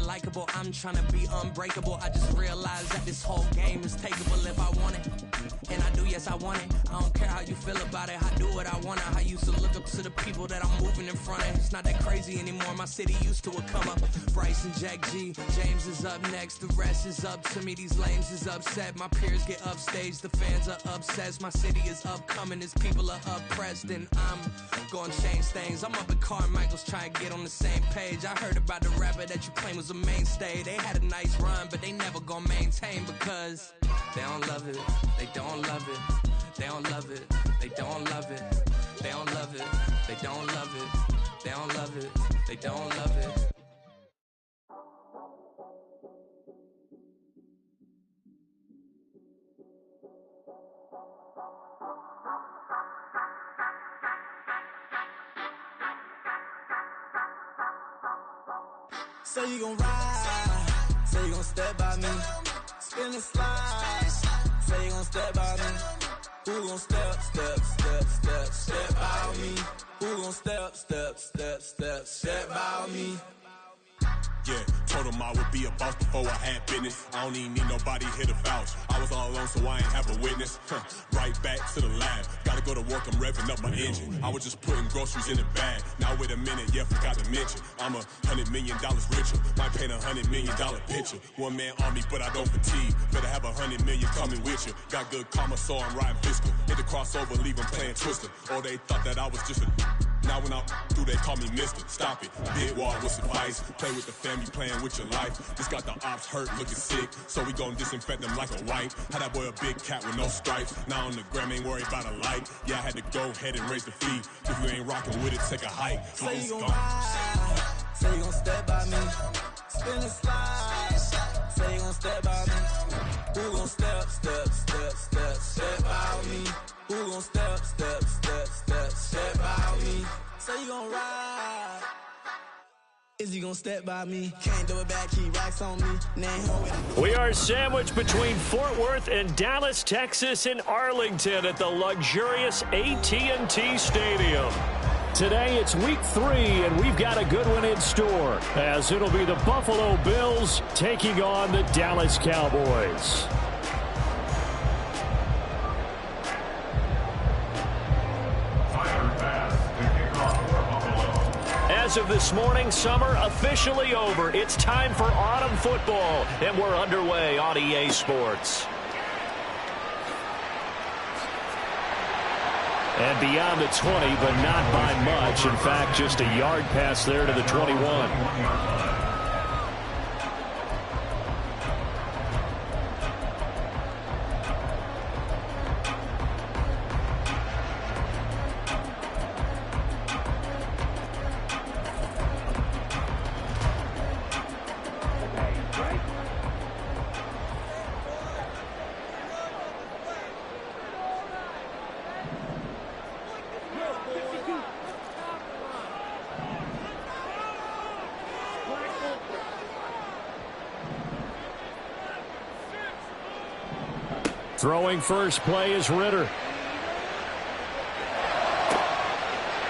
likable. I'm trying to be unbreakable. I just realized that this whole game is takeable if I want it. And I do, yes, I want it. I don't care how you feel about it. I do what I want. I used to look up to the people that I'm moving in front of. It's not that crazy anymore. My city used to a come up. Bryce and Jack G. James is up next. The rest is up to me. These lames is upset. My peers get upstaged. The fans are obsessed. My city is upcoming. His people are oppressed. And I'm gonna change things. I'm up at Carmichael's trying to get on the same page. I heard about the rapper that you claim was a mainstay. They had a nice run, but they never gonna maintain because they don't love it. They don't love it. They don't love it. They don't love it. They don't love it. They don't love it. They don't love it. They don't love it. Say you gon' ride, say you gon' step by me, spin and slide, say you gon' step by me, who gon' step by me, who gon' step by me. Yeah, told him I would be a boss before I had business. I don't even need nobody here to vouch. I was all alone, so I ain't have a witness. Right back to the lab. Gotta go to work, I'm revving up my engine. I was just putting groceries in the bag. Now wait a minute, yeah, forgot to mention. I'm $100 million richer. Might paint $100 million picture. One man army, but I don't fatigue. Better have 100 million coming with you. Got good karma, so I'm riding fiscal. Hit the crossover, leave them playing Twister. Or they thought that I was just a... Now when I do, they call me Mister. Stop it. Big wall with some ice. Play with the family, playing with your life. Just got the ops hurt, looking sick. So we gon' disinfect them like a wipe. Had that boy a big cat with no stripes. Now on the gram, ain't worried about a light. Yeah, I had to go ahead and raise the fee. If you ain't rocking with it, take a hike. Say you gon' ride. Say you gon' step by me. Spin and slide. Say you gon' step by me. Who gon' step by me? Who gon' step by me? Say you gon' ride. Is he gon' step by me? Can't do it back, he racks on me. We are sandwiched between Fort Worth and Dallas, Texas, and Arlington at the luxurious AT&T Stadium. Today it's week 3, and we've got a good one in store, as it'll be the Buffalo Bills taking on the Dallas Cowboys. As of this morning, summer officially over. It's time for autumn football, and we're underway on EA Sports. And beyond the 20, but not by much. In fact, just a yard pass there to the 21. Throwing first play is Ritter.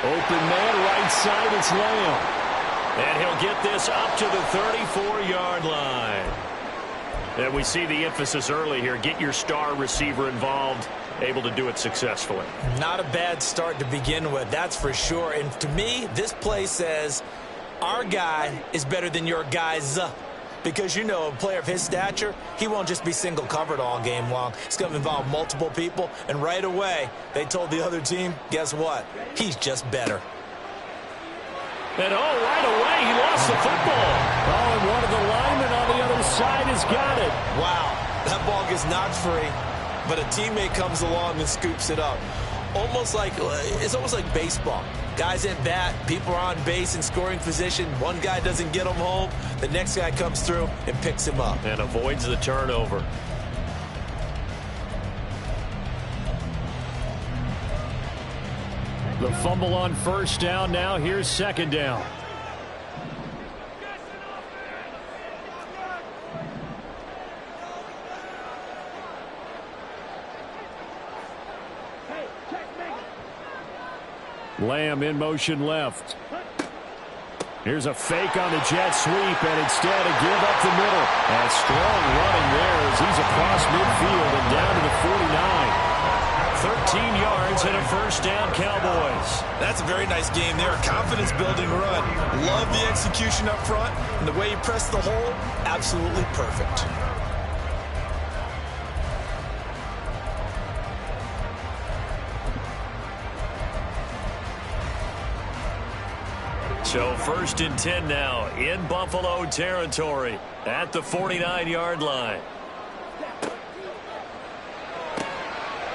Open man, right side, it's Lamb. And he'll get this up to the 34-yard line. And we see the emphasis early here. Get your star receiver involved. Able to do it successfully. Not a bad start to begin with, that's for sure. And to me, this play says our guy is better than your guys. Because, you know, a player of his stature, he won't just be single covered all game long. It's going to involve multiple people. And right away, they told the other team, guess what? He's just better. And, right away, he lost the football. And one of the linemen on the other side has got it. Wow, that ball gets knocked free, but a teammate comes along and scoops it up. It's almost like baseball. Guys at bat, people are on base in scoring position. One guy doesn't get him home. The next guy comes through and picks him up. And avoids the turnover. The fumble on first down. Now here's second down. Lamb in motion left. Here's a fake on the jet sweep, and instead a give up the middle. And strong running there as he's across midfield and down to the 49. 13 yards and a first down, Cowboys. That's a very nice game there. Confidence-building run. Love the execution up front, and the way he pressed the hole, absolutely perfect. So 1st and 10 now in Buffalo territory at the 49-yard line.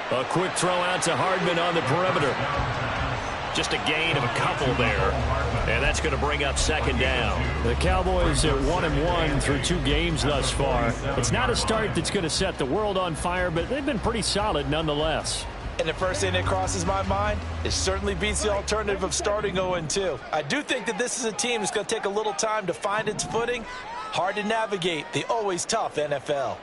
A quick throw out to Hardman on the perimeter. Just a gain of a couple there. And that's going to bring up 2nd down. The Cowboys at 1-1 through 2 games thus far. It's not a start that's going to set the world on fire, but they've been pretty solid nonetheless. And the first thing that crosses my mind, it certainly beats the alternative of starting 0-2. I do think that this is a team that's going to take a little time to find its footing. Hard to navigate the always tough NFL.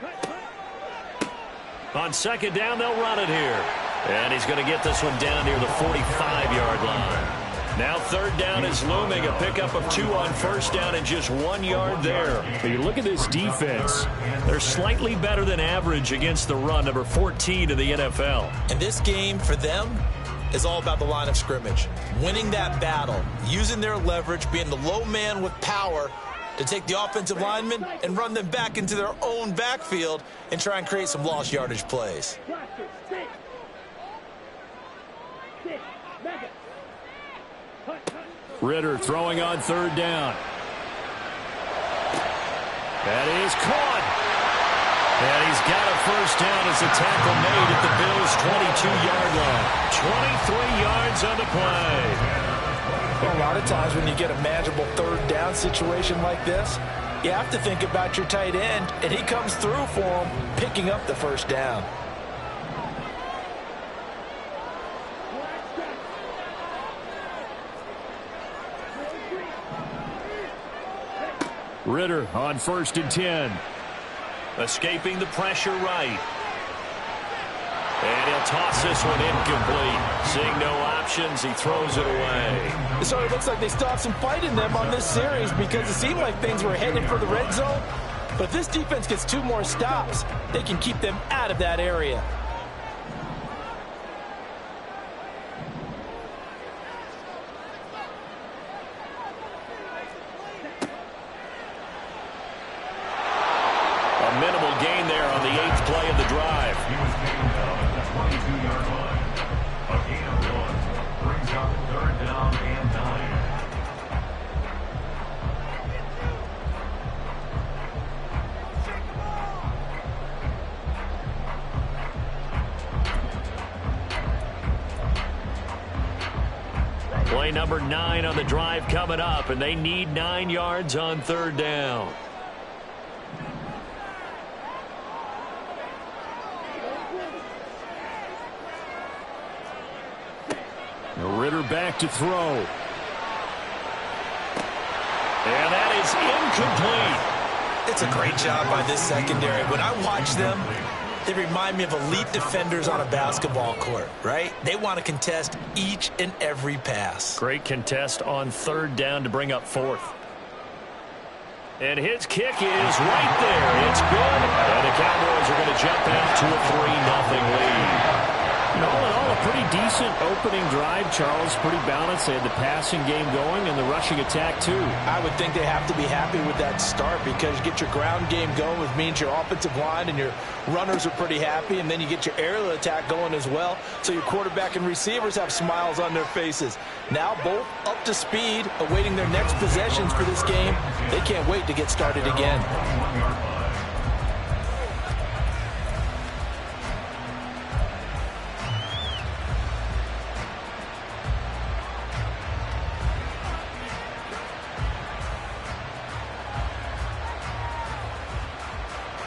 On 2nd down, they'll run it here. And he's going to get this one down near the 45-yard line. Now 3rd down is looming. A pickup of 2 on 1st down and just 1 yard there. But you look at this defense. They're slightly better than average against the run, number 14 in the NFL. And this game for them is all about the line of scrimmage. Winning that battle, using their leverage, being the low man with power to take the offensive linemen and run them back into their own backfield and try and create some lost yardage plays. Ritter throwing on 3rd down. That is caught. And he's got a first down as a tackle made at the Bills' 22-yard line. 23 yards on the play. Well, a lot of times when you get a manageable 3rd down situation like this, you have to think about your tight end, and he comes through for him, picking up the first down. Ritter on 1st and 10. Escaping the pressure right. And he'll toss this one incomplete. Seeing no options, he throws it away. So it looks like they still have some fight in them on this series because it seemed like things were headed for the red zone. But if this defense gets 2 more stops, they can keep them out of that area. Minimal gain there on the 8th play of the drive. He was taken down at the 22-yard line. A gain of 1 brings up 3rd down and 9. Play number 9 on the drive coming up, and they need 9 yards on 3rd down. Ritter back to throw. And that is incomplete. It's a great job by this secondary. When I watch them, they remind me of elite defenders on a basketball court, right? They want to contest each and every pass. Great contest on 3rd down to bring up 4th. And his kick is right there. It's good. And the Cowboys are going to jump out to a 3-0 lead. All in all, a pretty decent opening drive, Charles. Pretty balanced. They had the passing game going and the rushing attack, too. I would think they have to be happy with that start because you get your ground game going, which means your offensive line and your runners are pretty happy, and then you get your aerial attack going as well, so your quarterback and receivers have smiles on their faces. Now both up to speed, awaiting their next possessions for this game. They can't wait to get started again.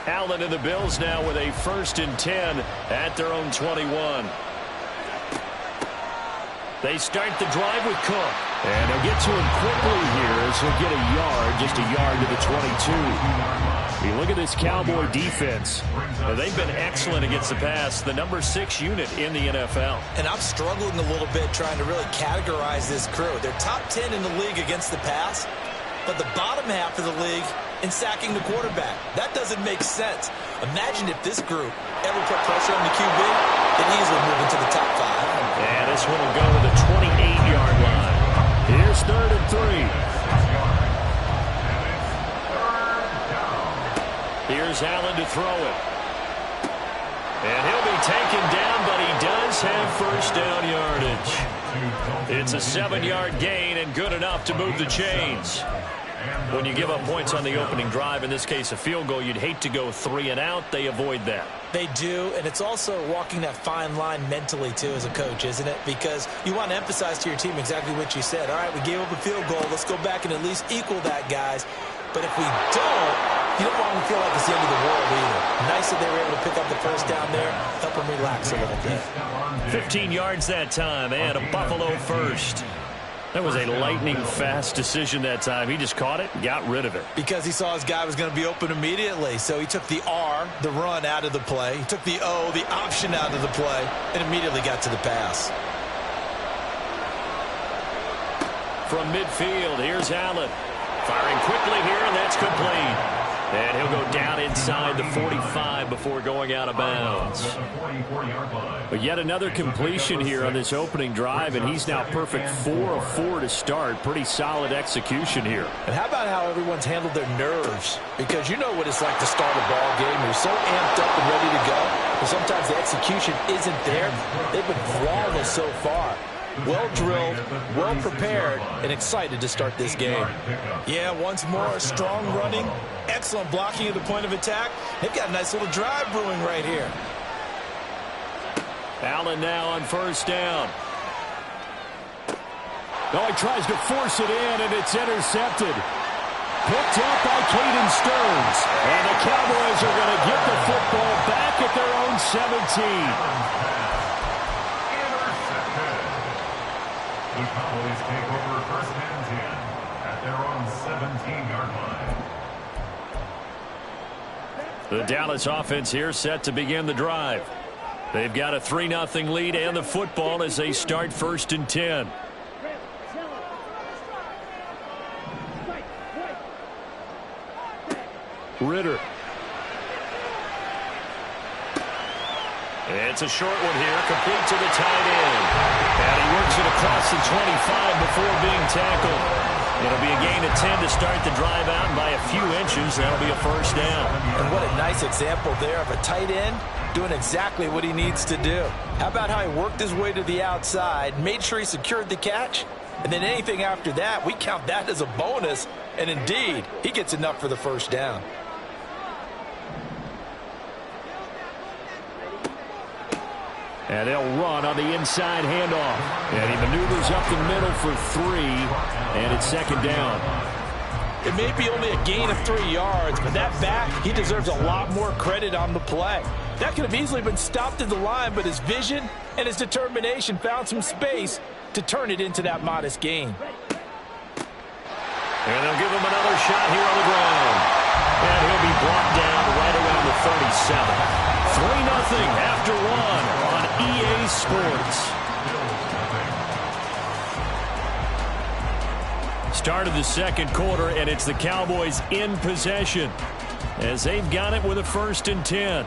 Allen and the Bills now with a 1st and 10 at their own 21. They start the drive with Cook. And they'll get to him quickly here as he'll get a yard, just a yard to the 22. You look at this Cowboy defense. They've been excellent against the pass, the number 6 unit in the NFL. And I'm struggling a little bit trying to really categorize this crew. They're top 10 in the league against the pass, but the bottom half of the league in sacking the quarterback. That doesn't make sense. Imagine if this group ever put pressure on the QB, they'd easily move into the top 5. And this one will go to the 28-yard line. Here's 3rd and 3. Here's Allen to throw it. And he'll be taken down, but he does have first down yardage. It's a 7-yard gain and good enough to move the chains. When you give up points on the opening drive, in this case a field goal, you'd hate to go 3 and out. They avoid that. They do, and it's also walking that fine line mentally, too, as a coach, isn't it? Because you want to emphasize to your team exactly what you said. All right, we gave up a field goal. Let's go back and at least equal that, guys. But if we don't, you don't want to feel like it's the end of the world either. Nice that they were able to pick up the first down there, help them relax a little bit. 15 yards that time, and a Buffalo first. That was a lightning-fast decision that time. He just caught it and got rid of it. Because he saw his guy was going to be open immediately. So he took the R, the run, out of the play. He took the O, the option, out of the play, and immediately got to the pass. From midfield, here's Allen. Firing quickly here, and that's complete. And he'll go down inside the 45 before going out of bounds. But yet another completion here on this opening drive, and he's now perfect 4 of 4 to start. Pretty solid execution here. And how about how everyone's handled their nerves? Because you know what it's like to start a ball game. You're so amped up and ready to go. But sometimes the execution isn't there. They've been flawless so far. Well drilled, well prepared, and excited to start this game. Yeah, once more, strong running, excellent blocking at the point of attack. They've got a nice little drive brewing right here. Allen now on first down. Oh, he tries to force it in, and it's intercepted. Picked up by Caden Stearns. And the Cowboys are going to get the football back at their own 17. The Cowboys take over first and 10 at their own 17-yard line. The Dallas offense here set to begin the drive. They've got a 3-0 lead and the football as they start 1st and 10. Ritter. It's a short one here, complete to the tight end. And he works it across the 25 before being tackled. It'll be a gain of 10 to start the drive out, and by a few inches, that'll be a first down. And what a nice example there of a tight end doing exactly what he needs to do. How about how he worked his way to the outside, made sure he secured the catch, and then anything after that, we count that as a bonus, and indeed, he gets enough for the first down. And they'll run on the inside handoff. And he maneuvers up the middle for 3, and it's 2nd down. It may be only a gain of 3 yards, but that back, he deserves a lot more credit on the play. That could have easily been stopped at the line, but his vision and his determination found some space to turn it into that modest gain. And they'll give him another shot here on the ground. And he'll be brought down right around the 37. 3-0 after 1 on EA Sports. Start of the 2nd quarter, and it's the Cowboys in possession as they've got it with a 1st and 10.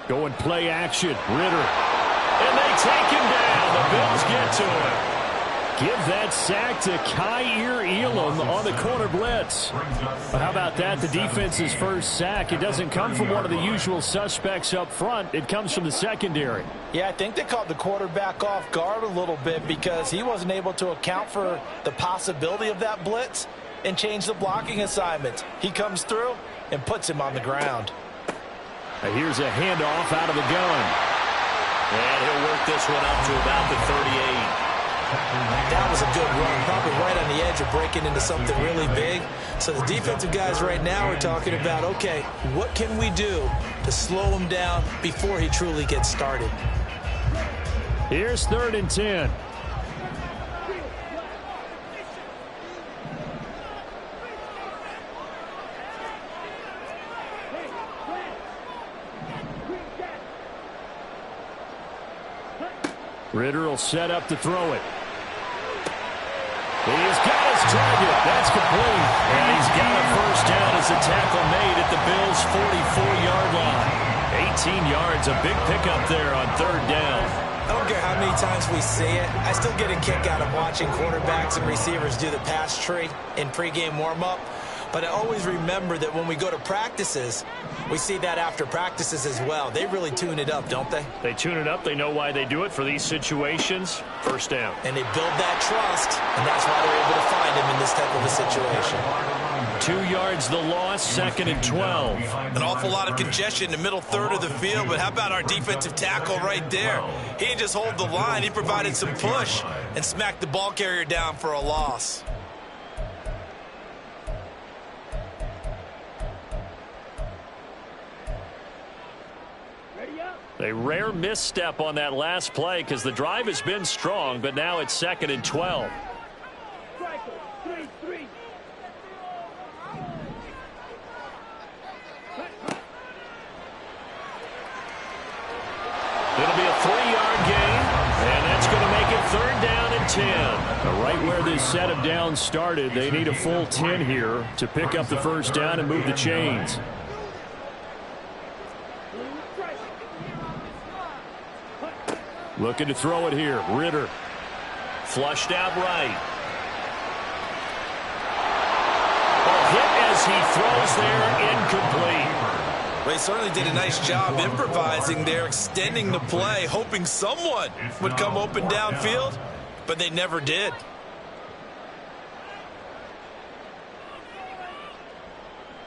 Going play action. Ritter. And they take him down. The Bills get to him. Give that sack to Kaiir Elam on the corner blitz. But how about that? The defense's first sack. It doesn't come from one of the usual suspects up front. It comes from the secondary. Yeah, I think they caught the quarterback off guard a little bit because he wasn't able to account for the possibility of that blitz. and change the blocking assignment. He comes through and puts him on the ground. Here's a handoff out of the gun. And he'll work this one up to about the 38. That was a good run, probably right on the edge of breaking into something really big. So the defensive guys right now are talking about, okay, what can we do to slow him down before he truly gets started? Here's 3rd and 10. Ritter will set up to throw it. He's got his target. That's complete. And he's got a first down as a tackle made at the Bills' 44-yard line. 18 yards, a big pickup there on 3rd down. I don't care how many times we see it. I still get a kick out of watching quarterbacks and receivers do the pass tree in pregame warm-up. But I always remember that when we go to practices, we see that after practices as well. They really tune it up, don't they? They tune it up. They know why they do it for these situations. First down. And they build that trust, and that's why they're able to find him in this type of a situation. 2 yards the loss, 2nd and 12. An awful lot of congestion in the middle third of the field, but how about our defensive tackle right there? He didn't just hold the line. He provided some push and smacked the ball carrier down for a loss. A rare misstep on that last play because the drive has been strong, but now it's 2nd and 12. It'll be a 3-yard gain, and that's going to make it 3rd down and 10. Right where this set of downs started, they need a full 10 here to pick up the first down and move the chains. Looking to throw it here. Ritter. Flushed out right. A hit as he throws there, incomplete. Well, he certainly did a nice job improvising there, extending the play, hoping someone would come open downfield, but they never did.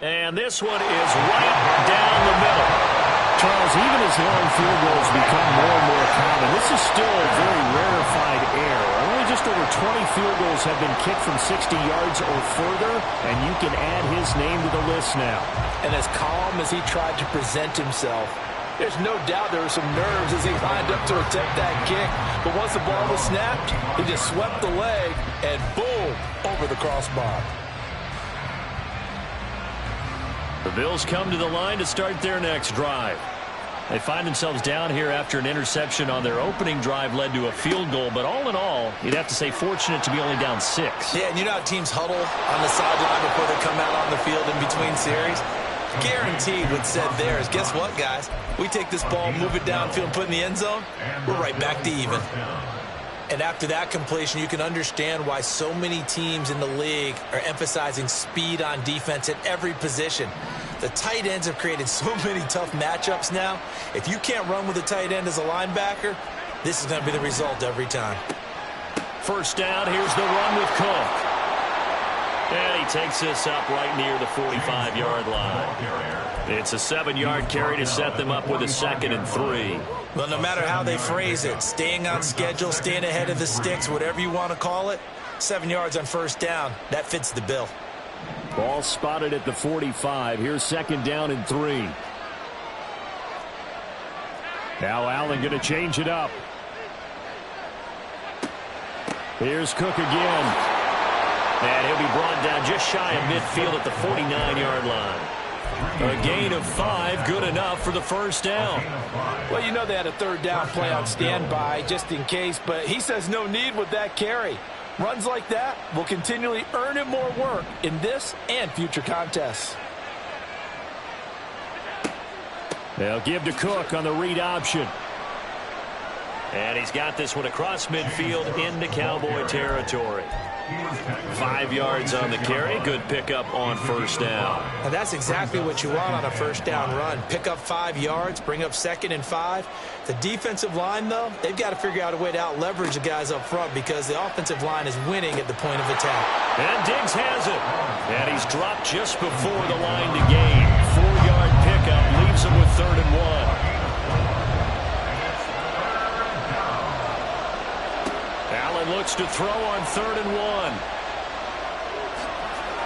And this one is right down the middle. Charles, even as long field goals become more and more common, this is still a very rarefied air. Only just over 20 field goals have been kicked from 60 yards or further, and you can add his name to the list now. And as calm as he tried to present himself, there's no doubt there were some nerves as he lined up to attempt that kick. But once the ball was snapped, he just swept the leg and boom, over the crossbar. The Bills come to the line to start their next drive. They find themselves down here after an interception on their opening drive led to a field goal. But all in all, you'd have to say fortunate to be only down 6. Yeah, and you know how teams huddle on the sideline before they come out on the field in between series? Guaranteed what's said there is, guess what, guys? We take this ball, move it downfield, put it in the end zone, we're right back to even. And after that completion, you can understand why so many teams in the league are emphasizing speed on defense at every position. The tight ends have created so many tough matchups now. If you can't run with a tight end as a linebacker, this is going to be the result every time. First down, here's the run with Cook. And he takes this up right near the 45-yard line. It's a 7-yard carry to set them up with a 2nd and 3. Well, no matter how they phrase it, staying on schedule, staying ahead of the sticks, whatever you want to call it, 7 yards on first down, that fits the bill. Ball spotted at the 45. Here's 2nd down and 3. Now Allen going to change it up. Here's Cook again. And he'll be brought down just shy of midfield at the 49-yard line. A gain of 5, good enough for the first down. Well, you know they had a 3rd down play on standby just in case, but he says no need with that carry. Runs like that will continually earn him more work in this and future contests. They'll give to Cook on the read option. And he's got this one across midfield into Cowboy territory. 5 yards on the carry. Good pickup on first down. And that's exactly what you want on a first down run. Pick up 5 yards, bring up 2nd and 5. The defensive line, though, they've got to figure out a way to out-leverage the guys up front because the offensive line is winning at the point of attack. And Diggs has it. And he's dropped just before the line to gain. 4-yard pickup leaves him with 3rd and 1. Allen looks to throw on 3rd and 1.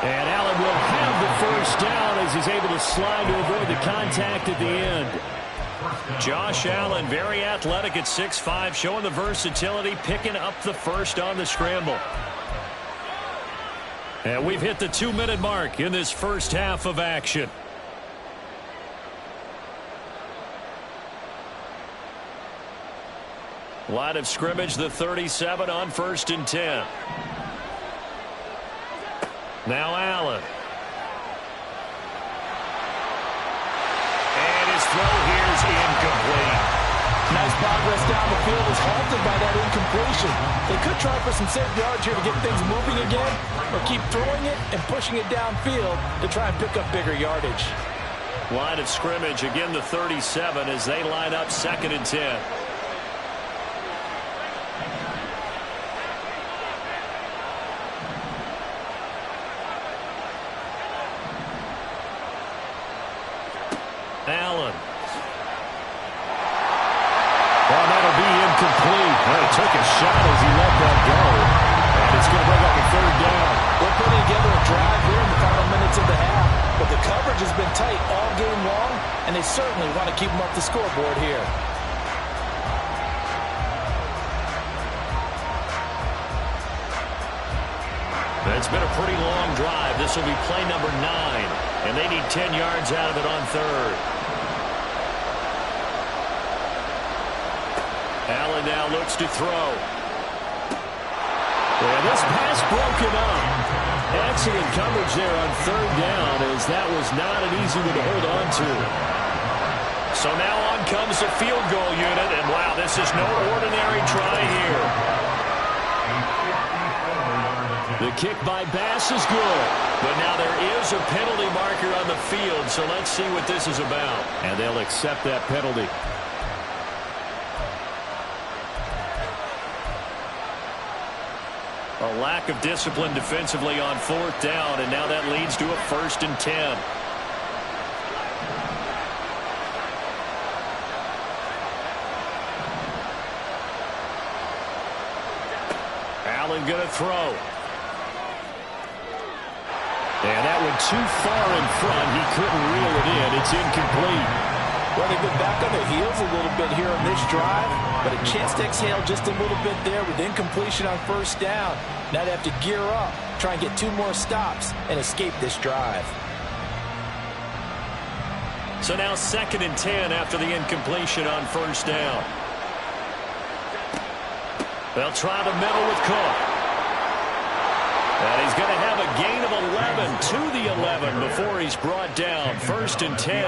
And Allen will have the first down as he's able to slide to avoid the contact at the end. Josh Allen, very athletic at 6'5", showing the versatility, picking up the first on the scramble. And we've hit the 2-minute mark in this first half of action. Line of scrimmage, the 37 on 1st and 10. Now Allen. And his throw here is incomplete. Nice progress down the field is halted by that incompletion. They could try for some safe yards here to get things moving again, or keep throwing it and pushing it downfield to try and pick up bigger yardage. Line of scrimmage, again the 37 as they line up 2nd and 10. Allen. Well, that'll be incomplete. Well, he took a shot as he let that go. And it's going to bring up a 3rd down. They're putting together a drive here in the final minutes of the half. But the coverage has been tight all game long, and they certainly want to keep them off the scoreboard here. It's been a pretty long drive. This will be play number 9. And they need 10 yards out of it on 3rd. Allen now looks to throw. And this pass broken up. Excellent coverage there on 3rd down, as that was not an easy one to hold on to. So now on comes the field goal unit, and wow, this is no ordinary try here. The kick by Bass is good, but now there is a penalty marker on the field, so let's see what this is about. And they'll accept that penalty. A lack of discipline defensively on 4th down, and now that leads to a 1st and 10. Allen going to throw. And that went too far in front. He couldn't reel it in. It's incomplete. Well, they've been back on their heels a little bit here on this drive, but a chance to exhale just a little bit there with incompletion on 1st down. Now they have to gear up, try and get 2 more stops, and escape this drive. So now 2nd and 10 after the incompletion on 1st down. They'll try the middle with Cook. And he's going to have a gain of 11 to the 11 before he's brought down. 1st and 10.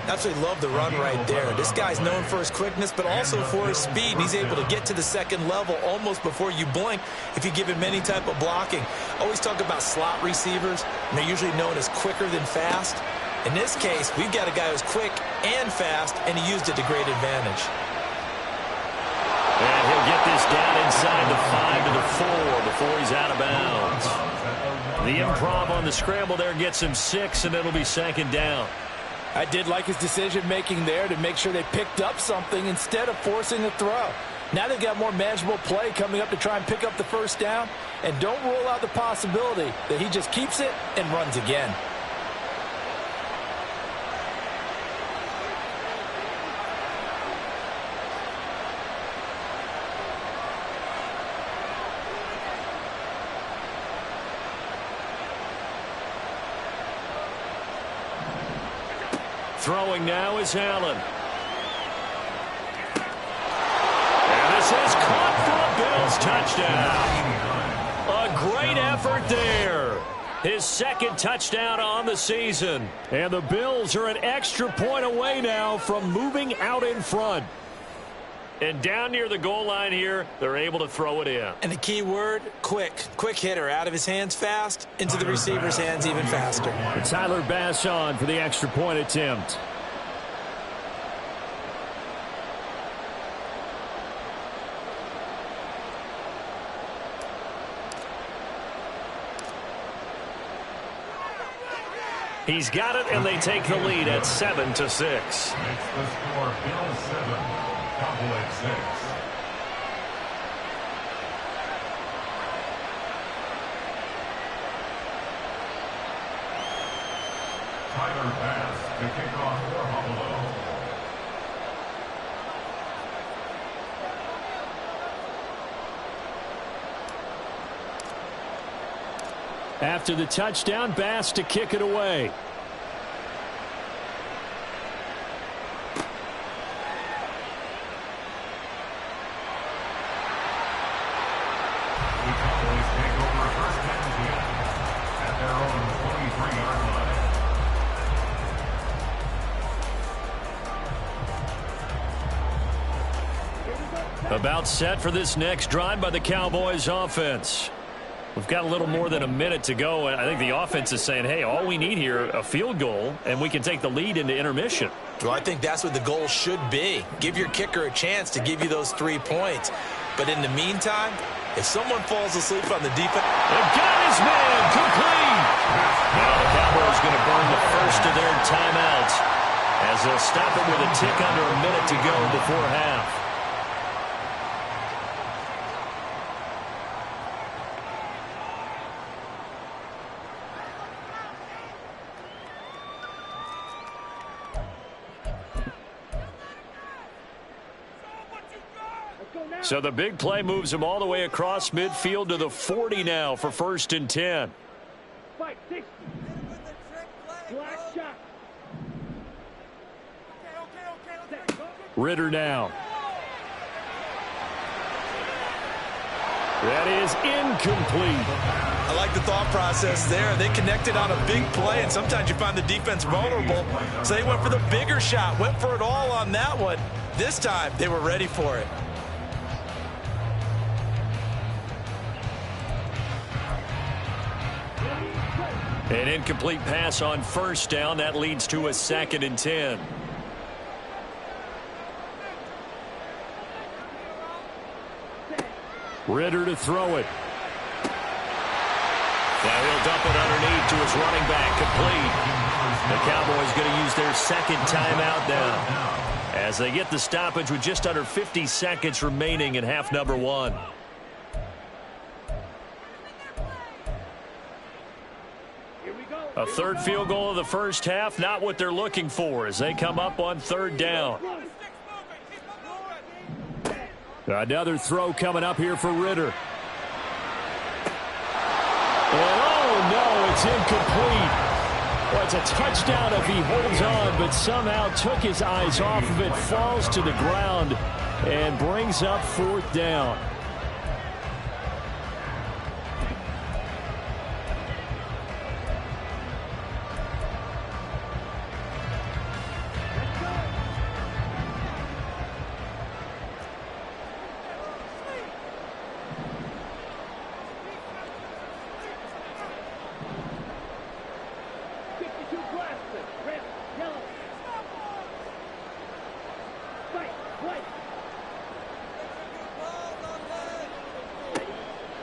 Absolutely love the run right there. This guy's known for his quickness, but also for his speed. He's able to get to the 2nd level almost before you blink if you give him any type of blocking. Always talk about slot receivers, and they're usually known as quicker than fast. In this case, we've got a guy who's quick and fast, and he used it to great advantage. And he'll get this down inside the 5 to the 4 before he's out of bounds. The improv on the scramble there gets him 6, and it'll be 2nd down. I did like his decision-making there to make sure they picked up something instead of forcing a throw. Now they've got more manageable play coming up to try and pick up the 1st down. And don't rule out the possibility that he just keeps it and runs again. Throwing now is Allen. And this is caught for a Bills touchdown. A great effort there. His 2nd touchdown on the season. And the Bills are an extra point away now from moving out in front. And down near the goal line here, they're able to throw it in. And the key word, quick. Quick hitter. Out of his hands fast, into the receiver's hands even faster. And Tyler Bass on for the extra point attempt. He's got it, and they take the lead at 7-6. Makes the score Bill 7, Cowboys 6. Tyler Bass to kick off for Buffalo. After the touchdown, Bass to kick it away. The Cowboys take over first down again at their own 23-yard line. About set for this next drive by the Cowboys offense. We've got a little more than a minute to go, and I think the offense is saying, hey, all we need here, a field goal, and we can take the lead into intermission. Well, I think that's what the goal should be. Give your kicker a chance to give you those 3 points. But in the meantime, if someone falls asleep on the defense... They've got his man complete! Now the Cowboys going to burn the first of their timeouts as they'll stop it with a tick under a minute to go before half. So the big play moves him all the way across midfield to the 40 now for 1st and 10. Ritter now. That is incomplete. I like the thought process there. They connected on a big play, and sometimes you find the defense vulnerable. So they went for the bigger shot, went for it all on that one. This time, they were ready for it. An incomplete pass on 1st down. That leads to a 2nd and 10. Ritter to throw it. Now he'll dump it underneath to his running back. Complete. The Cowboys going to use their 2nd timeout now as they get the stoppage with just under 50 seconds remaining in half number 1. A 3rd field goal of the first half, not what they're looking for as they come up on 3rd down. Another throw coming up here for Ritter. And oh no, it's incomplete. Well, it's a touchdown if he holds on, but somehow took his eyes off of it, falls to the ground, and brings up 4th down.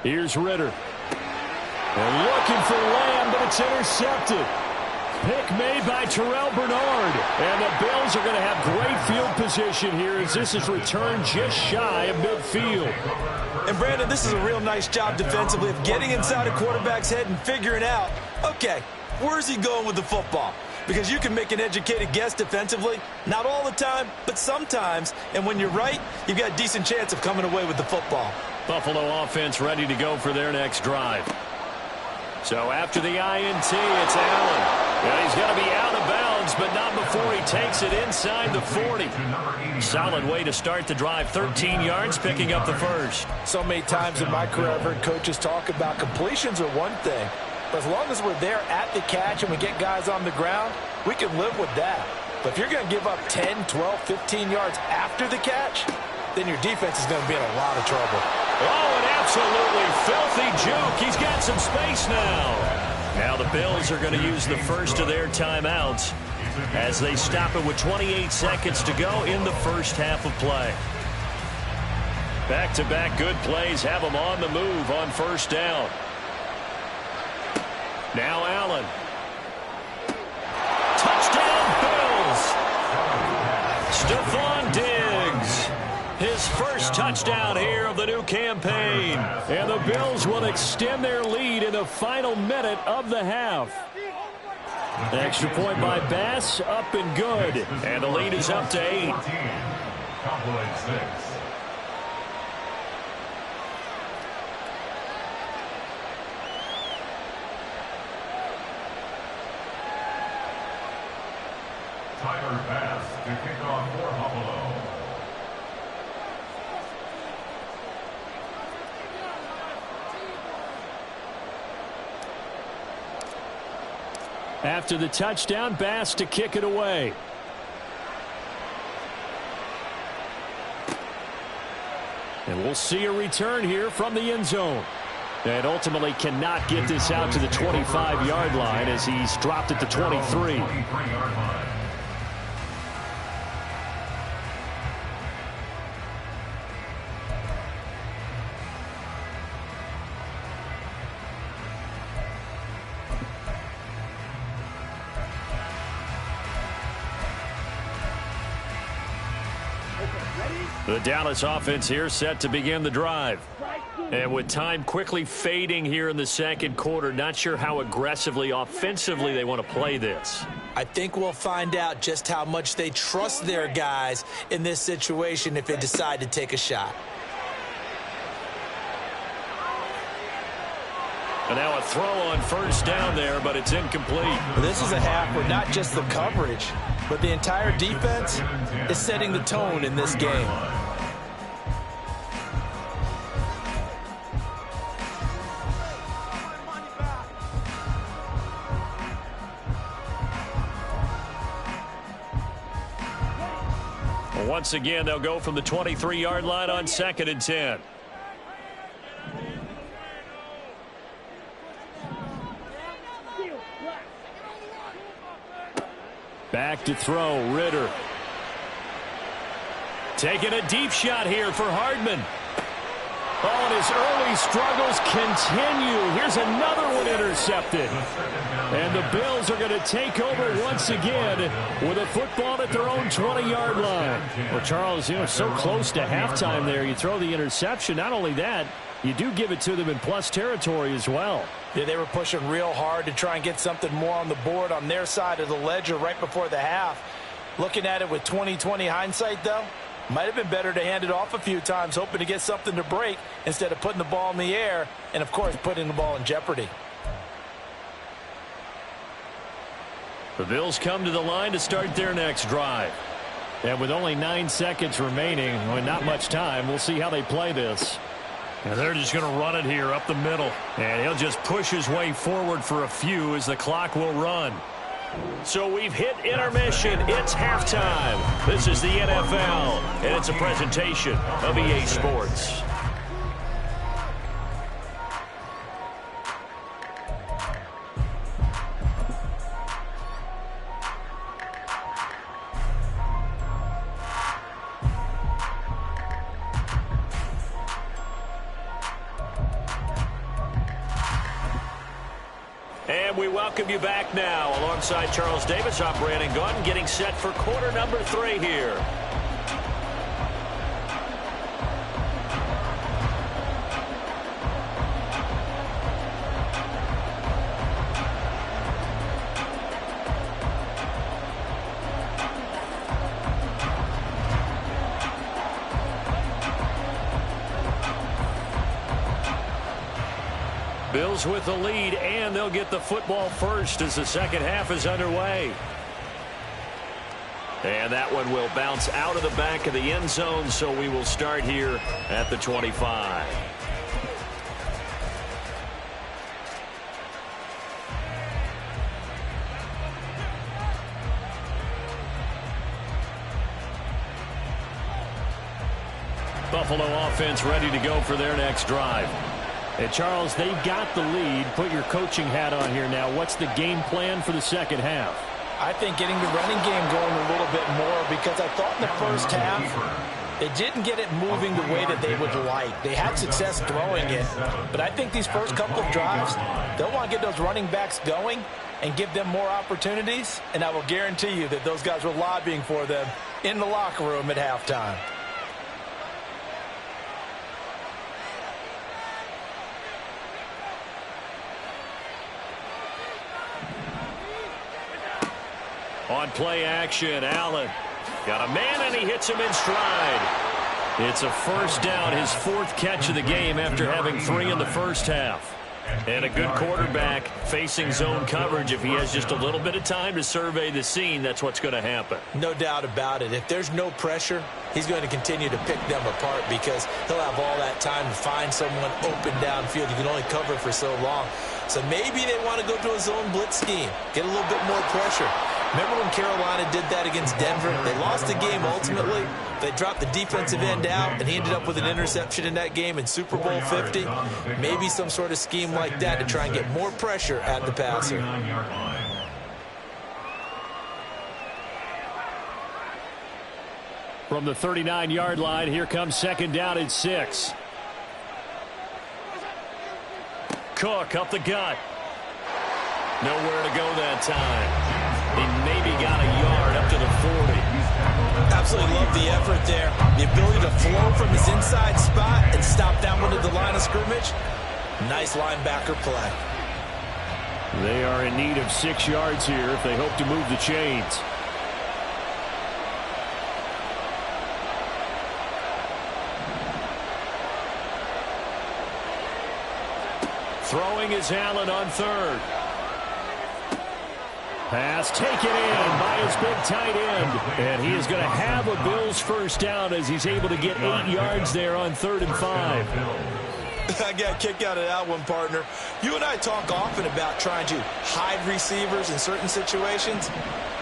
Here's Ritter. They're looking for Lamb, but it's intercepted. Pick made by Terrell Bernard. And the Bills are going to have great field position here as this is returned just shy of midfield. And, Brandon, this is a real nice job defensively of getting inside a quarterback's head and figuring out, okay, where's he going with the football? Because you can make an educated guess defensively, not all the time, but sometimes. And when you're right, you've got a decent chance of coming away with the football. Buffalo offense ready to go for their next drive. So after the INT, it's Allen. Yeah, he's going to be out of bounds, but not before he takes it inside the 40. Solid way to start the drive. 13 yards, picking up the first. So many times in my career I've heard coaches talk about completions are one thing, but as long as we're there at the catch and we get guys on the ground, we can live with that. But if you're going to give up 10, 12, 15 yards after the catch, then your defense is going to be in a lot of trouble. Oh, an absolutely filthy juke. He's got some space now. Now the Bills are going to use the first of their timeouts as they stop it with 28 seconds to go in the first half of play. Back-to-back good plays have them on the move on first down. Now Allen. Touchdown Bills. Stephon Diggs. His first touchdown here of the new campaign. And the Bills will extend their lead in the final minute of the half. Extra point by Bass, up and good. And the lead is up to 8. Cowboys 6. Tyler Bass to kick off for Buffalo. After the touchdown, Bass to kick it away. And we'll see a return here from the end zone. And ultimately cannot get this out to the 25-yard line as he's dropped at the 23. The Dallas offense here set to begin the drive. And with time quickly fading here in the second quarter, not sure how aggressively, offensively they want to play this. I think we'll find out just how much they trust their guys in this situation if they decide to take a shot. And now a throw on first down there, but it's incomplete. This is a half where not just the coverage, but the entire defense is setting the tone in this game. Once again, they'll go from the 23-yard line on 2nd and 10. Back to throw, Ritter. Taking a deep shot here for Hardman. Oh, and his early struggles continue. Here's another one intercepted. And the Bills are going to take over once again with a football at their own 20-yard line. Well, Charles, so close to halftime there. You throw the interception. Not only that, you do give it to them in plus territory as well. Yeah, they were pushing real hard to try and get something more on the board on their side of the ledger right before the half. Looking at it with 20/20 hindsight, though, might have been better to hand it off a few times, hoping to get something to break instead of putting the ball in the air and, of course, putting the ball in jeopardy. The Bills come to the line to start their next drive. And with only 9 seconds remaining, not much time, we'll see how they play this. And they're just going to run it here up the middle. And he'll just push his way forward for a few as the clock will run. So we've hit intermission. It's halftime. This is the NFL, and it's a presentation of EA Sports. And we welcome you back now. Alongside Charles Davis, I'm Brandon Gaudin, getting set for quarter number 3 here. Bills with the lead, and they'll get the football first as the second half is underway. And that one will bounce out of the back of the end zone, so we will start here at the 25. Buffalo offense ready to go for their next drive. And Charles, they've got the lead. Put your coaching hat on here now. What's the game plan for the second half? I think getting the running game going a little bit more, because I thought in the first half they didn't get it moving the way that they would like. They had success throwing it, but I think these first couple of drives, they'll want to get those running backs going and give them more opportunities, and I will guarantee you that those guys were lobbying for them in the locker room at halftime. On play action, Allen got a man, and he hits him in stride. It's a first down, his 4th catch of the game after having 3 in the first half. And a good quarterback facing zone coverage. If he has just a little bit of time to survey the scene, that's what's going to happen. No doubt about it. If there's no pressure, he's going to continue to pick them apart, because he'll have all that time to find someone open downfield. He can only cover for so long. So maybe they want to go to a zone blitz scheme, get a little bit more pressure. Remember when Carolina did that against Denver? They lost the game ultimately. They dropped the defensive end out, and he ended up with an interception in that game in Super Bowl 50. Maybe some sort of scheme like that to try and get more pressure at the passer. From the 39-yard line, here comes second down and 6. Cook up the gut. Nowhere to go that time. He maybe got a yard up to the 40. Absolutely love the effort there. The ability to flow from his inside spot and stop that one at the line of scrimmage. Nice linebacker play. They are in need of 6 yards here if they hope to move the chains. Throwing is Allen on 3rd. Pass taken in by his big tight end. And he is going to have a Bills first down as he's able to get 8 yards there on 3rd and 5. I got a kick out of that one, partner. You and I talk often about trying to hide receivers in certain situations,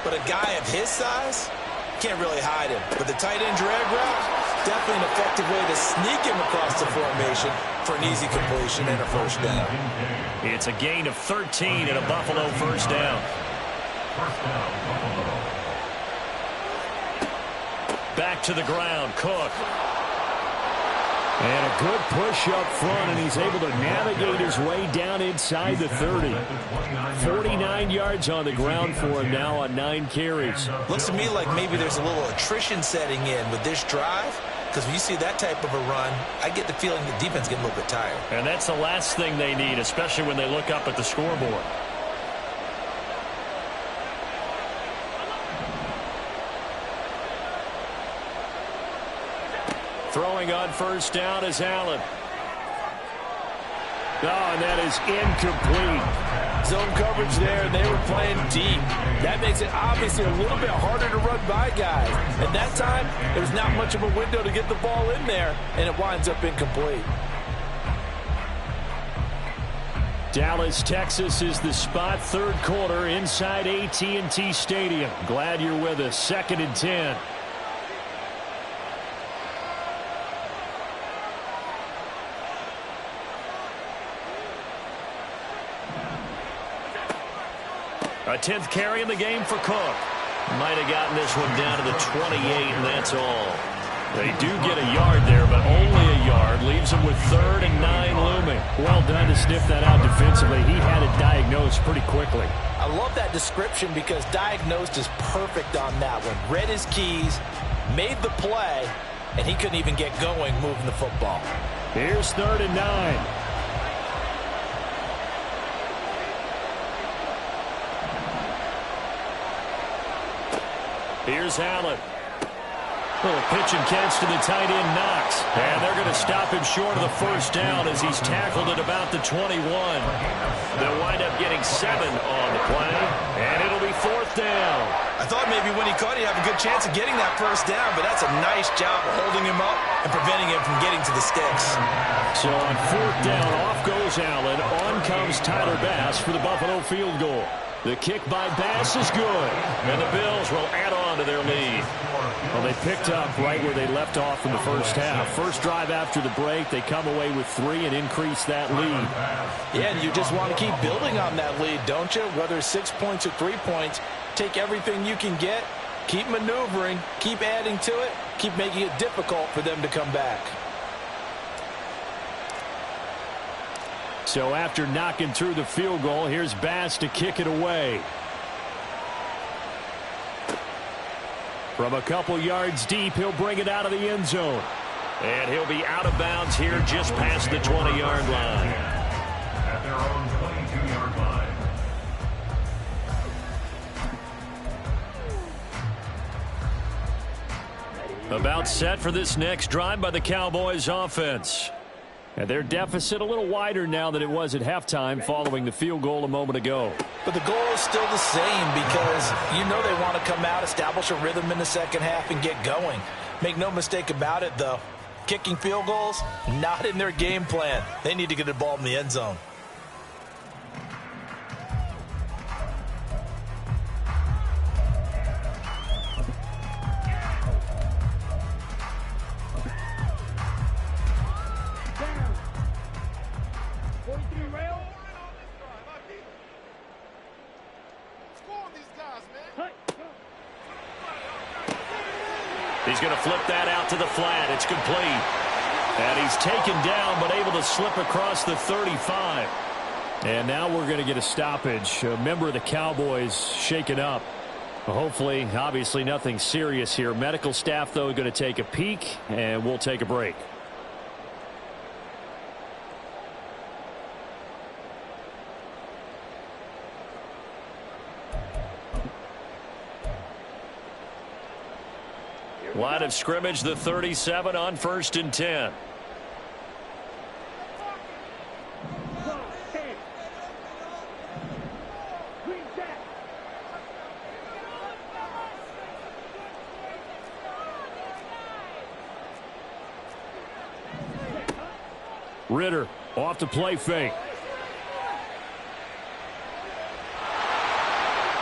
but a guy of his size can't really hide him. But the tight end drag route, definitely an effective way to sneak him across the formation for an easy completion and a first down. It's a gain of 13 and a Buffalo first down. Back to the ground, Cook. And a good push up front, and he's able to navigate his way down inside the 30. 49 yards on the ground for him now on 9 carries. Looks to me like maybe there's a little attrition setting in with this drive, because when you see that type of a run, I get the feeling the defense getting a little bit tired. And that's the last thing they need, especially when they look up at the scoreboard. Throwing on first down is Allen. Oh, and that is incomplete. Zone coverage there, and they were playing deep. That makes it obviously a little bit harder to run by guys. At that time, there was not much of a window to get the ball in there, and it winds up incomplete. Dallas, Texas is the spot, 3rd quarter inside AT&T Stadium. Glad you're with us. 2nd and 10. A 10th carry in the game for Cook. Might have gotten this one down to the 28, and that's all. They do get a yard there, but only a yard. Leaves them with 3rd and 9 looming. Well done to sniff that out defensively. He had it diagnosed pretty quickly. I love that description, because diagnosed is perfect on that one. Read his keys, made the play, and he couldn't even get going moving the football. Here's 3rd and 9. Here's Allen. Little pitch and catch to the tight end, Knox. And they're going to stop him short of the first down as he's tackled at about the 21. They'll wind up getting 7 on the play, and it'll be 4th down. I thought maybe when he caught it, he'd have a good chance of getting that first down, but that's a nice job of holding him up and preventing him from getting to the sticks. So on 4th down, off goes Allen. On comes Tyler Bass for the Buffalo field goal. The kick by Bass is good, and the Bills will add on on to their lead. Well, they picked up right where they left off in the first half. First drive after the break, they come away with 3 and increase that lead. Yeah, and you just want to keep building on that lead, don't you? Whether it's 6 points or 3 points, take everything you can get, keep maneuvering, keep adding to it, keep making it difficult for them to come back. So after knocking through the field goal, here's Bass to kick it away. From a couple yards deep, he'll bring it out of the end zone. And he'll be out of bounds here just past the 20-yard line. At their own 22-yard line. About set for this next drive by the Cowboys offense. And their deficit a little wider now than it was at halftime following the field goal a moment ago. But the goal is still the same because you know they want to come out, establish a rhythm in the second half, and get going. Make no mistake about it, though. Kicking field goals, not in their game plan. They need to get the ball in the end zone. He's going to flip that out to the flat. It's complete. And he's taken down but able to slip across the 35. And now we're going to get a stoppage. A member of the Cowboys shaken up. Hopefully, obviously nothing serious here. Medical staff, though, going to take a peek, and we'll take a break. Line of scrimmage, the 37 on 1st and 10. Ritter off the play fake.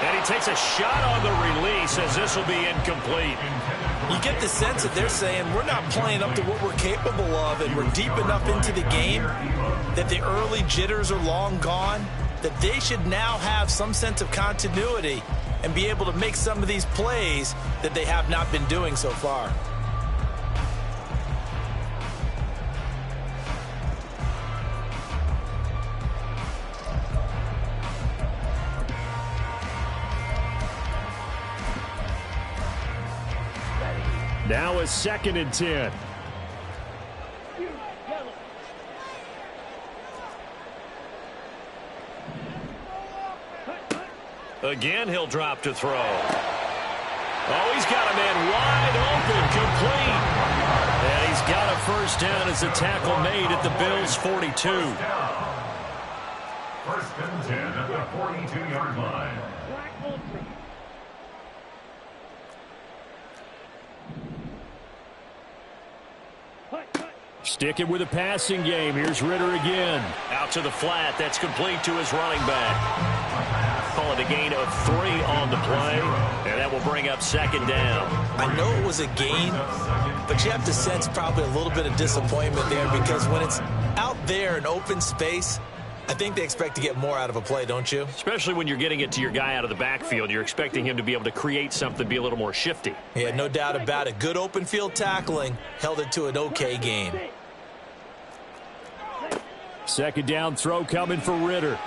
And he takes a shot on the release as this will be incomplete. You get the sense that they're saying we're not playing up to what we're capable of, and we're deep enough into the game that the early jitters are long gone, that they should now have some sense of continuity and be able to make some of these plays that they have not been doing so far. Now a 2nd and 10. Again, he'll drop to throw. Oh, he's got a man wide open, complete. And he's got a first down as a tackle made at the Bills' 42. First and 10 at the 42-yard line. Sticking with a passing game. Here's Ritter again. Out to the flat. That's complete to his running back. Call it a gain of 3 on the play. And that will bring up 2nd down. I know it was a gain, but you have to sense probably a little bit of disappointment there because when it's out there in open space, I think they expect to get more out of a play, don't you? Especially when you're getting it to your guy out of the backfield. You're expecting him to be able to create something, be a little more shifty. Yeah, no doubt about it. Good open field tackling held it to an okay gain. 2nd down throw coming for Ritter.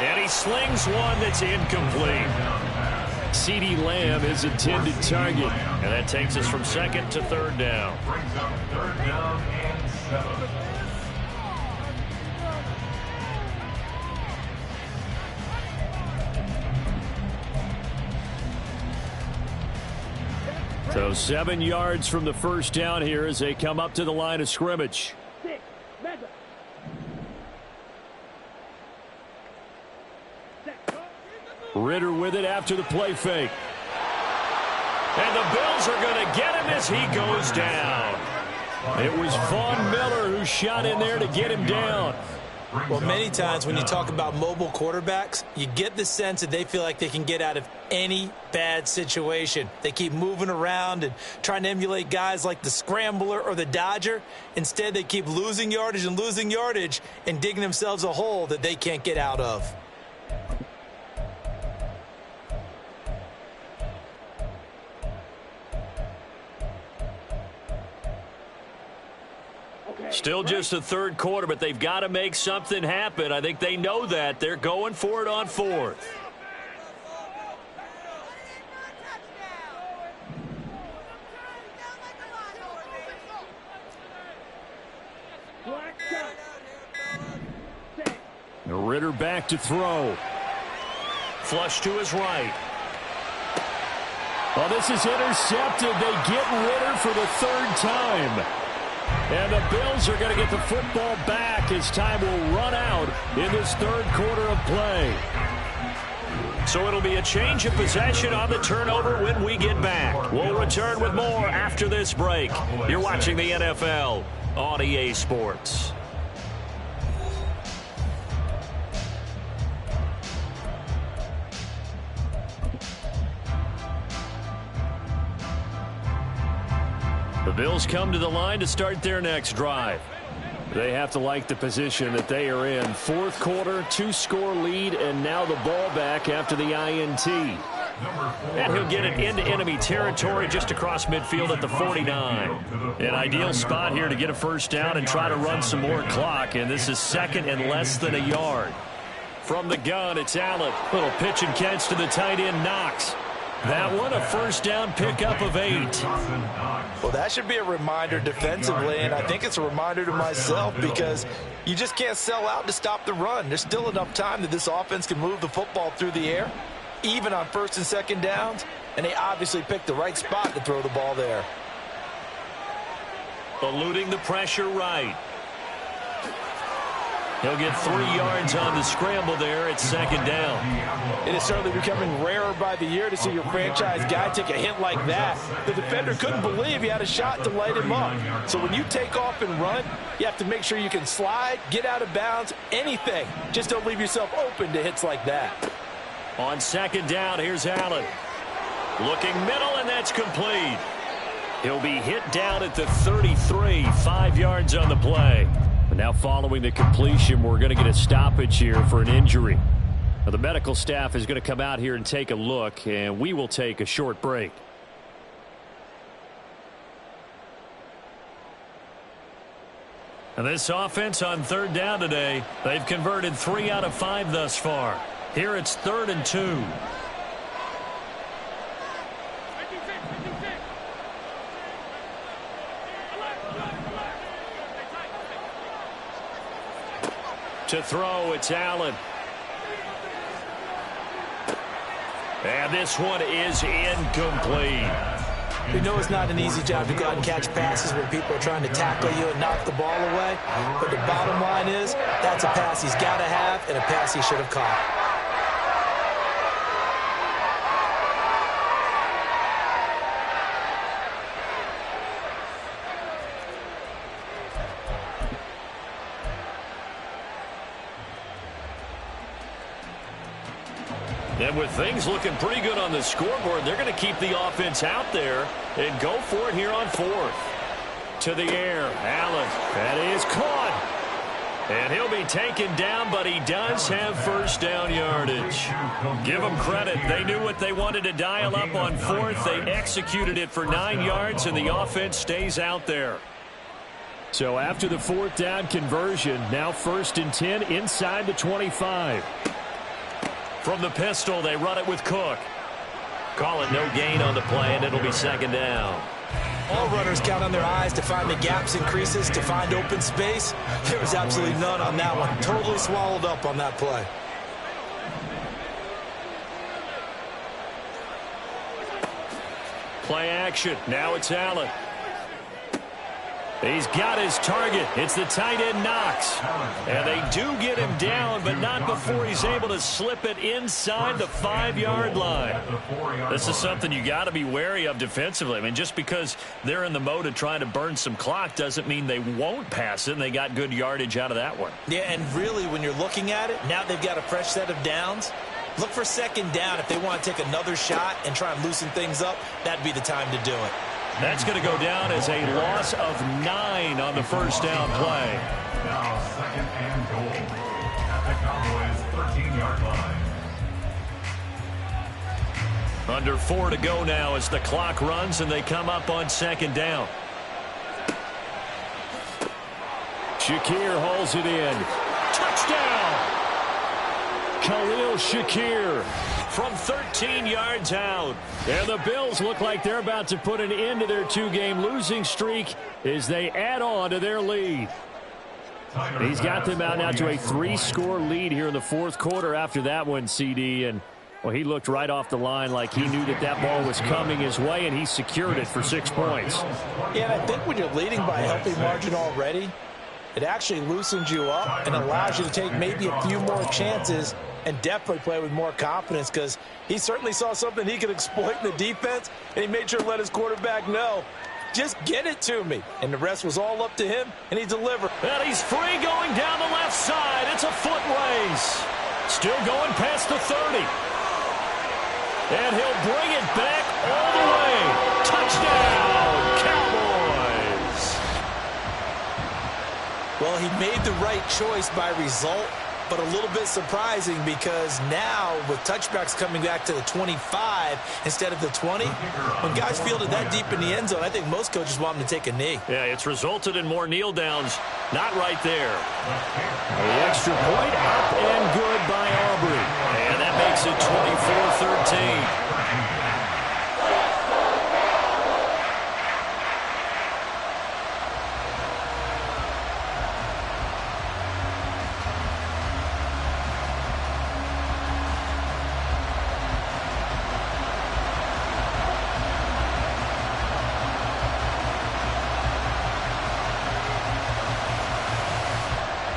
And he slings one that's incomplete. CeeDee Lamb is intended target. And that takes us from 2nd to 3rd down. Brings up 3rd down and 7. So 7 yards from the first down here as they come up to the line of scrimmage. Ritter with it after the play fake. And the Bills are going to get him as he goes down. It was Von Miller who shot in there to get him down. Well, many times when you talk about mobile quarterbacks, you get the sense that they feel like they can get out of any bad situation. They keep moving around and trying to emulate guys like the Scrambler or the Dodger. Instead, they keep losing yardage and digging themselves a hole that they can't get out of. Still just the third quarter, but they've got to make something happen. I think they know that. They're going for it on fourth. Ritter back to throw. Flush to his right. Oh, this is intercepted. They get Ritter for the third time. And the Bills are going to get the football back as time will run out in this third quarter of play. So it'll be a change of possession on the turnover when we get back. We'll return with more after this break. You're watching the NFL on EA Sports. The Bills come to the line to start their next drive. They have to like the position that they are in. Fourth quarter, 2-score lead, and now the ball back after the INT. And he'll get it into enemy territory just across midfield at the 49. An ideal spot here to get a first down and try to run some more clock, and this is second and less than a yard. From the gun, it's Allen. Little pitch and catch to the tight end, Knox. That one, a first down pickup of 8. Well, that should be a reminder defensively, and I think it's a reminder to myself because you just can't sell out to stop the run. There's still enough time that this offense can move the football through the air, even on first and second downs, and they obviously picked the right spot to throw the ball there. Eluding the pressure right. He'll get 3 yards on the scramble there at second down. It is certainly becoming rarer by the year to see your franchise guy take a hit like that. The defender couldn't believe he had a shot to light him up. So when you take off and run, you have to make sure you can slide, get out of bounds, anything. Just don't leave yourself open to hits like that. On second down, here's Allen. Looking middle, and that's complete. He'll be hit down at the 33, 5 yards on the play. And now following the completion, we're going to get a stoppage here for an injury. Now, the medical staff is going to come out here and take a look, and we will take a short break. And this offense on third down today, they've converted 3 out of 5 thus far. Here it's 3rd and 2. To throw, it's Allen. And this one is incomplete. We know it's not an easy job to go out and catch passes when people are trying to tackle you and knock the ball away. But the bottom line is, that's a pass he's got to have and a pass he should have caught. And with things looking pretty good on the scoreboard, they're going to keep the offense out there and go for it here on 4th. To the air, Allen. That is caught. And he'll be taken down, but he does have first down yardage. Give them credit. They knew what they wanted to dial up on 4th. They executed it for 9 yards, and the offense stays out there. So after the 4th down conversion, now 1st and 10 inside the 25. From the pistol, they run it with Cook. Call it no gain on the play, and it'll be second down. All runners count on their eyes to find the gaps and creases, to find open space. There was absolutely none on that one. Totally swallowed up on that play. Play action. Now it's Allen. He's got his target. It's the tight end Knox. And they do get him down, but not before he's able to slip it inside the 5-yard line. This is something you got to be wary of defensively. I mean, just because they're in the mode of trying to burn some clock doesn't mean they won't pass it, and they got good yardage out of that one. Yeah, and really, when you're looking at it, now they've got a fresh set of downs. Look for second down if they want to take another shot and try and loosen things up. That'd be the time to do it. That's going to go down as a loss of 9 on the first down play. Now second and goal at the Cowboys' 13-yard line. Under 4 to go now as the clock runs and they come up on second down. Shakir hauls it in. Touchdown! Khalil Shakir from 13 yards out. And the Bills look like they're about to put an end to their 2-game losing streak as they add on to their lead. He's got them out now to a 3-score lead here in the fourth quarter after that one, CD. And, well, he looked right off the line like he knew that that ball was coming his way, and he secured it for 6 points. Yeah, and I think when you're leading by a healthy margin already, it actually loosens you up and allows you to take maybe a few more chances and definitely play with more confidence, because he certainly saw something he could exploit in the defense, and he made sure to let his quarterback know, just get it to me. And the rest was all up to him, and he delivered. And he's free going down the left side. It's a foot race. Still going past the 30. And he'll bring it back all the way. Touchdown, Cowboys. Well, he made the right choice by result, but a little bit surprising because now with touchbacks coming back to the 25 instead of the 20, when guys fielded that deep in the end zone, I think most coaches want them to take a knee. Yeah, it's resulted in more kneel downs. Not right there. The extra point up and good by Aubrey. And that makes it 24-13.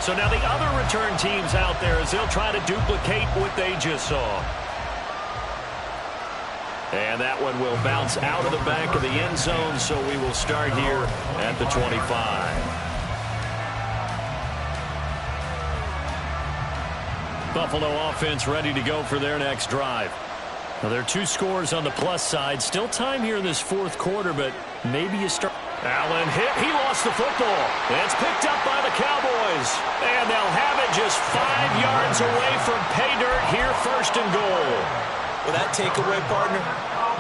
So now the other return teams out there as they'll try to duplicate what they just saw. And that one will bounce out of the back of the end zone, so we will start here at the 25. Buffalo offense ready to go for their next drive. Now there are 2 scores on the plus side. Still time here in this fourth quarter, but maybe you start. Allen hit. He lost the football. It's picked up by the Cowboys. And they'll have it just 5 yards away from pay dirt here, first and goal. Well, that takeaway, partner,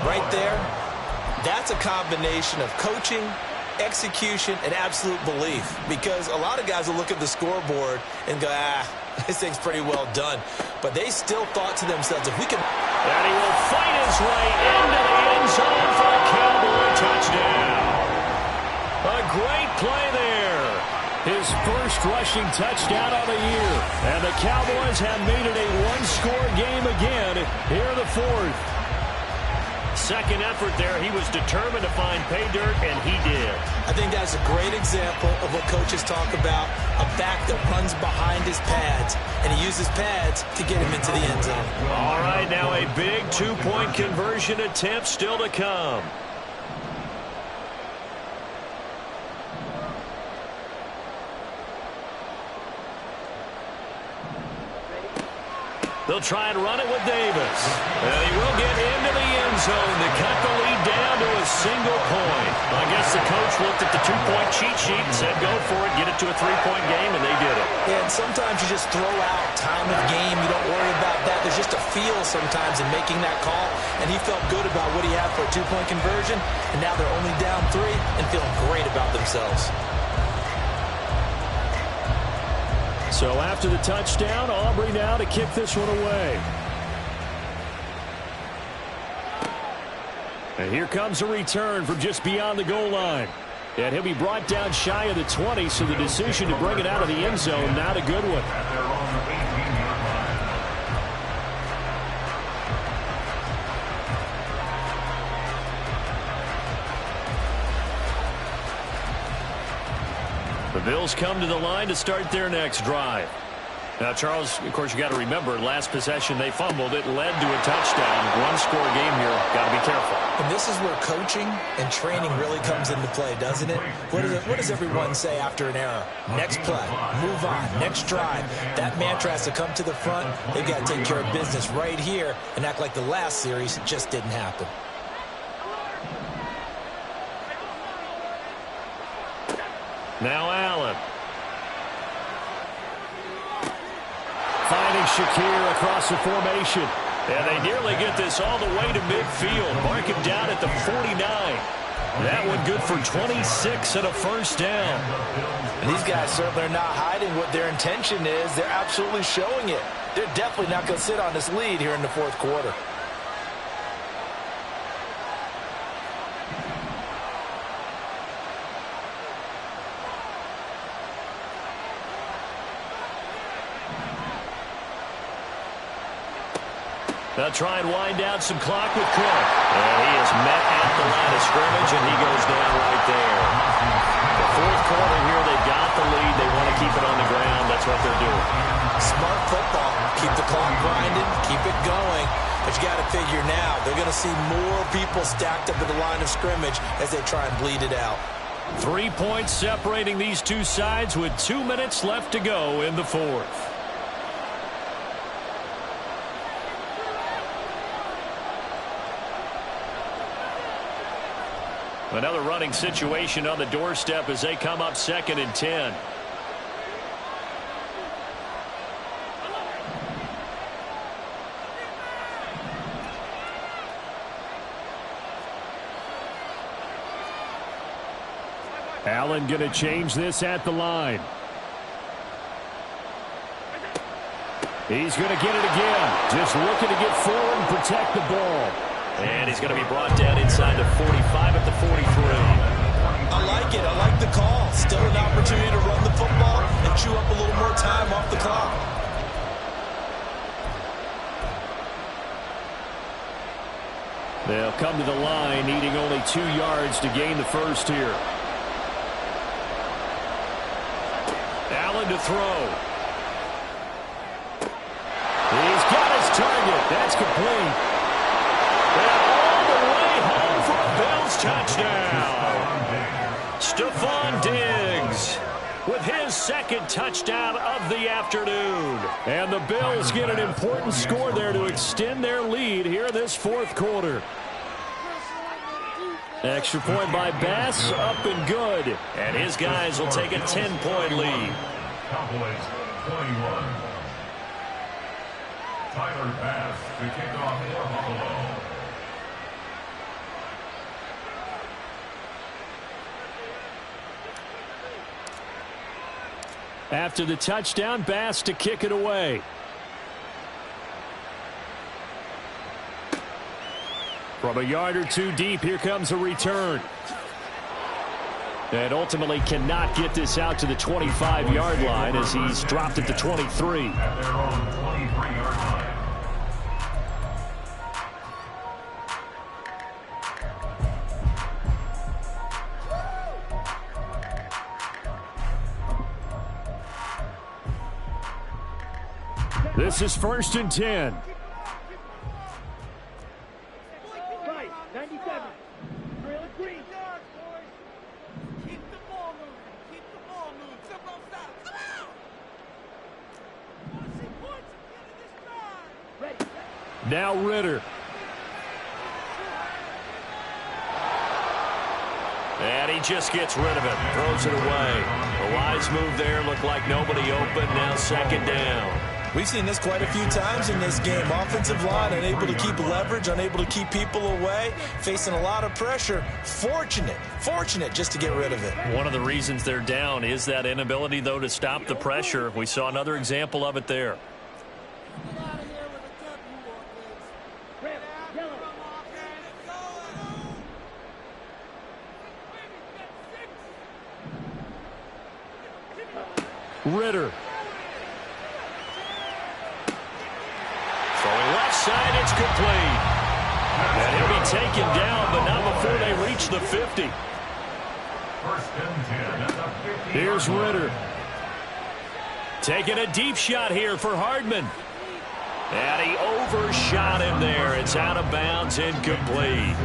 right there, that's a combination of coaching, execution, and absolute belief. Because a lot of guys will look at the scoreboard and go, this thing's pretty well done. But they still thought to themselves, if we can. And he will fight his way into the end zone for a Cowboy touchdown. A great play there. His first rushing touchdown of the year. And the Cowboys have made it a 1-score game again here in the fourth. Second effort there. He was determined to find pay dirt, and he did. I think that's a great example of what coaches talk about, a back that runs behind his pads, and he uses pads to get him into the end zone. All right, now a big 2-point conversion attempt still to come. They'll try and run it with Davis. And he will get into the end zone to cut the lead down to a single point. I guess the coach looked at the 2-point cheat sheet and said, go for it, get it to a 3-point game, and they did it. Yeah, and sometimes you just throw out time of game. You don't worry about that. There's just a feel sometimes in making that call, and he felt good about what he had for a 2-point conversion, and now they're only down 3 and feeling great about themselves. So after the touchdown, Aubrey now to kick this one away. And here comes a return from just beyond the goal line. And he'll be brought down shy of the 20, so the decision to bring it out of the end zone, not a good one. The Bills come to the line to start their next drive. Now, Charles, of course, you got to remember, last possession they fumbled. It led to a touchdown. One-score game here. Got to be careful. And this is where coaching and training really comes into play, doesn't it? What does everyone say after an error? Next play, move on, next drive. That mantra has to come to the front. They've got to take care of business right here and act like the last series just didn't happen. Now Allen. Finding Shakir across the formation. And they nearly get this all the way to midfield. Mark him down at the 49. That one good for 26 and a first down. And these guys certainly are not hiding what their intention is. They're absolutely showing it. They're definitely not going to sit on this lead here in the fourth quarter. They'll try and wind down some clock with Cook. And he is met at the line of scrimmage, and he goes down right there. The fourth quarter here, they've got the lead. They want to keep it on the ground. That's what they're doing. Smart football. Keep the clock grinding. Keep it going. But you got to figure now, they're going to see more people stacked up at the line of scrimmage as they try and bleed it out. 3 points separating these two sides with 2 minutes left to go in the fourth. Another running situation on the doorstep as they come up 2nd and 10. Allen going to change this at the line. He's going to get it again. Just looking to get forward and protect the ball. And he's going to be brought down inside the 45 at the 43. I like it. I like the call. Still an opportunity to run the football and chew up a little more time off the clock. They'll come to the line, needing only 2 yards to gain the first here. Allen to throw. He's got his target. That's complete. And all the way home for a Bills touchdown. Stephon Diggs with his second touchdown of the afternoon. And the Bills get an important score there to extend their lead here in this fourth quarter. Extra point by Bass, up and good. And his guys will take a 10-point lead. Cowboys 21. Tyler Bass to kick off for Buffalo. After the touchdown, Bass to kick it away. From a yard or two deep, here comes a return. And ultimately cannot get this out to the 25-yard line as he's dropped at the 23. At their own 23-yard line. This is 1st and 10. Right, 97. Drill green. Keep the ball moving. Keep the ball moving. Step outside. Come on! I want to see points at the end of this drive. Ready. Now Ritter. And he just gets rid of it. Throws it away. A wise move there. Looked like nobody open. Now 2nd down. We've seen this quite a few times in this game. Offensive line unable to keep leverage, unable to keep people away, facing a lot of pressure. Fortunate just to get rid of it. One of the reasons they're down is that inability, though, to stop the pressure. We saw another example of it there. Get out of here with a W, Yellow. Ritter. Throwing left side, it's complete. And he'll be taken down, but not before they reach the 50. First and 10 at the 50. Here's Ritter. Taking a deep shot here for Hardman. And he overshot him there. It's out of bounds, incomplete.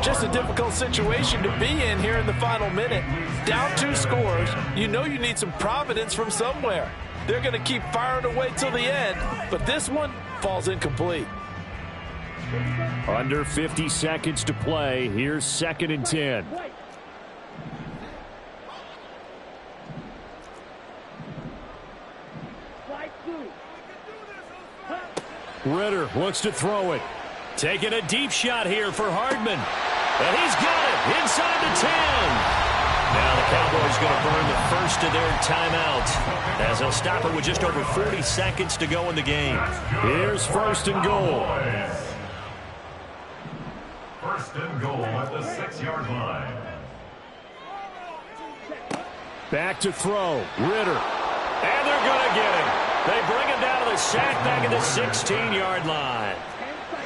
Just a difficult situation to be in here in the final minute. Down 2 scores, you know you need some providence from somewhere. They're going to keep firing away till the end, but this one falls incomplete. Under 50 seconds to play. Here's 2nd and 10. Ritter looks to throw it. Taking a deep shot here for Hardman. And he's got it inside the 10. Now the Cowboys going to burn the first of their timeouts as they'll stop it with just over 40 seconds to go in the game. Here's 1st and goal. First and goal at the 6-yard line. Back to throw. Ritter. And they're going to get him. They bring him down to the sack back at the 16-yard line.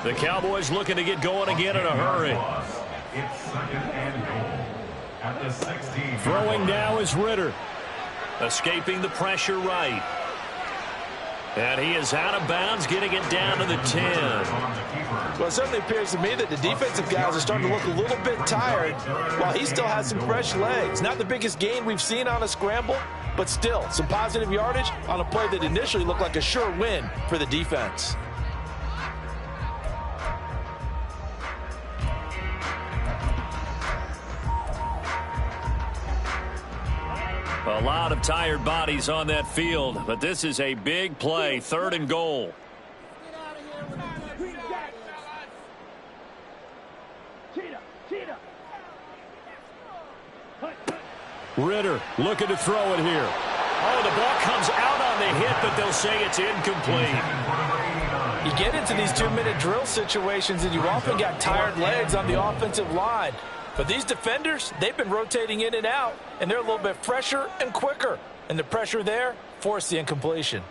The Cowboys looking to get going again in a hurry. It's 2nd and goal at the 16. Throwing now is Ritter. Escaping the pressure right. And he is out of bounds, getting it down to the 10. Well, it certainly appears to me that the defensive guys are starting to look a little bit tired while he still has some fresh legs. Not the biggest gain we've seen on a scramble, but still some positive yardage on a play that initially looked like a sure win for the defense. A lot of tired bodies on that field, but this is a big play. 3rd and goal. Ritter looking to throw it here. Oh, the ball comes out on the hit, but they'll say it's incomplete. You get into these 2-minute drill situations, and you often got tired legs on the offensive line. But these defenders, they've been rotating in and out, and they're a little bit fresher and quicker. And the pressure there forced the incompletion.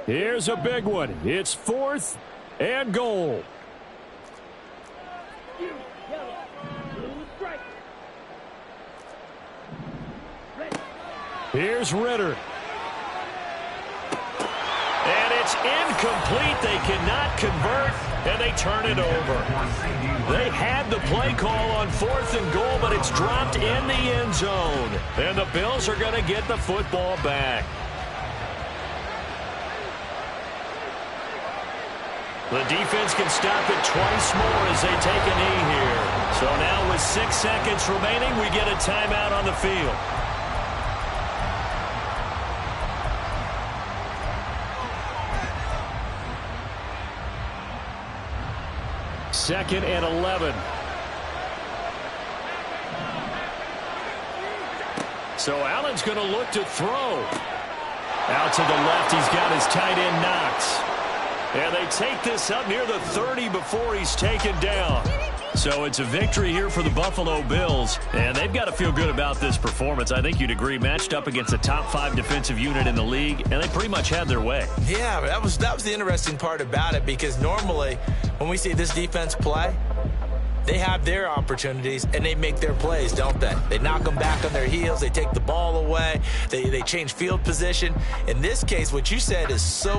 Here's a big one. It's 4th and goal. Here's Ritter. And it's incomplete. They cannot convert, and they turn it over. They had the play call on 4th and goal, but it's dropped in the end zone. And the Bills are going to get the football back. The defense can stop it twice more as they take a knee here. So now with 6 seconds remaining, we get a timeout on the field. Second and 11. So Allen's going to look to throw. Out to the left, he's got his tight end Knox. And they take this up near the 30 before he's taken down. So it's a victory here for the Buffalo Bills. And they've got to feel good about this performance. I think you'd agree, matched up against a top 5 defensive unit in the league, and they pretty much had their way. Yeah, that was the interesting part about it, because normally when we see this defense play, they have their opportunities and they make their plays, don't they? They knock them back on their heels. They take the ball away. They change field position. In this case, what you said is so